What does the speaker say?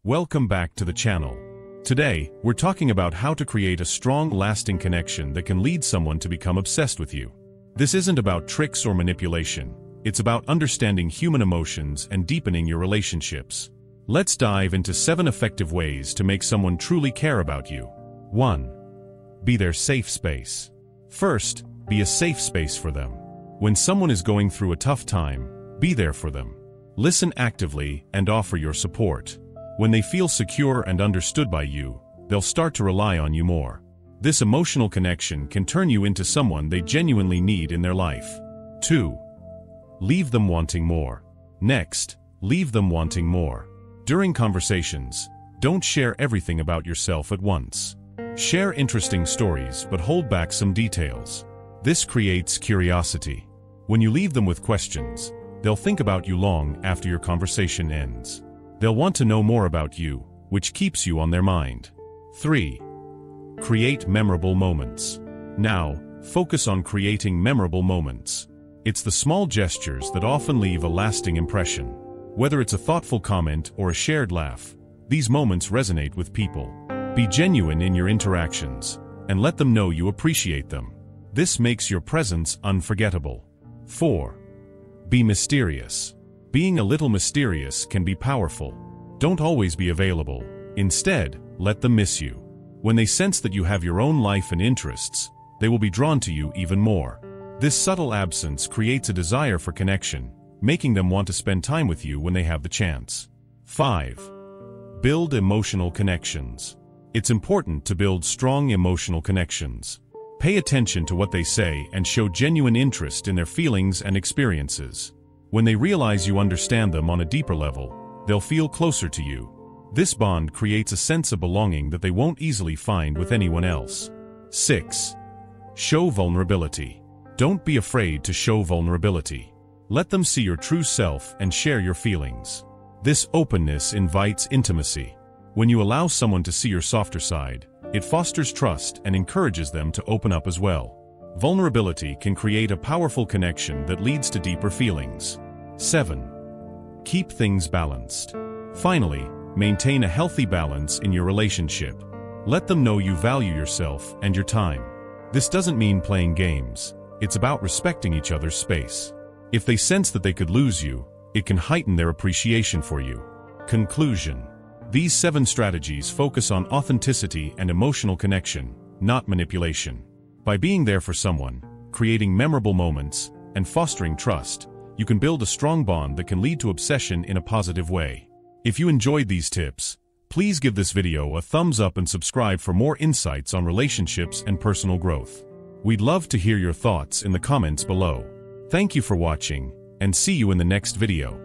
Welcome back to the channel. Today, we're talking about how to create a strong, lasting connection that can lead someone to become obsessed with you. This isn't about tricks or manipulation. It's about understanding human emotions and deepening your relationships. Let's dive into 7 effective ways to make someone truly care about you. 1. Be their safe space. First, be a safe space for them. When someone is going through a tough time, be there for them. Listen actively and offer your support. When they feel secure and understood by you, they'll start to rely on you more. This emotional connection can turn you into someone they genuinely need in their life. 2. Leave them wanting more. Next, leave them wanting more. During conversations, don't share everything about yourself at once. Share interesting stories, but hold back some details. This creates curiosity. When you leave them with questions, they'll think about you long after your conversation ends. They'll want to know more about you, which keeps you on their mind. 3. Create memorable moments. Now, focus on creating memorable moments. It's the small gestures that often leave a lasting impression. Whether it's a thoughtful comment or a shared laugh, these moments resonate with people. Be genuine in your interactions, and let them know you appreciate them. This makes your presence unforgettable. 4. Be mysterious. Being a little mysterious can be powerful. Don't always be available. Instead, let them miss you. When they sense that you have your own life and interests, they will be drawn to you even more. This subtle absence creates a desire for connection, making them want to spend time with you when they have the chance. 5. Build emotional connections. It's important to build strong emotional connections. Pay attention to what they say and show genuine interest in their feelings and experiences. When they realize you understand them on a deeper level, they'll feel closer to you. This bond creates a sense of belonging that they won't easily find with anyone else. 6. Show vulnerability. Don't be afraid to show vulnerability. Let them see your true self and share your feelings. This openness invites intimacy. When you allow someone to see your softer side, it fosters trust and encourages them to open up as well. Vulnerability can create a powerful connection that leads to deeper feelings. 7. Keep things balanced. Finally, maintain a healthy balance in your relationship. Let them know you value yourself and your time. This doesn't mean playing games. It's about respecting each other's space. If they sense that they could lose you, it can heighten their appreciation for you. Conclusion. These 7 strategies focus on authenticity and emotional connection, not manipulation. By being there for someone, creating memorable moments, and fostering trust, you can build a strong bond that can lead to obsession in a positive way. If you enjoyed these tips, please give this video a thumbs up and subscribe for more insights on relationships and personal growth. We'd love to hear your thoughts in the comments below. Thank you for watching, and see you in the next video.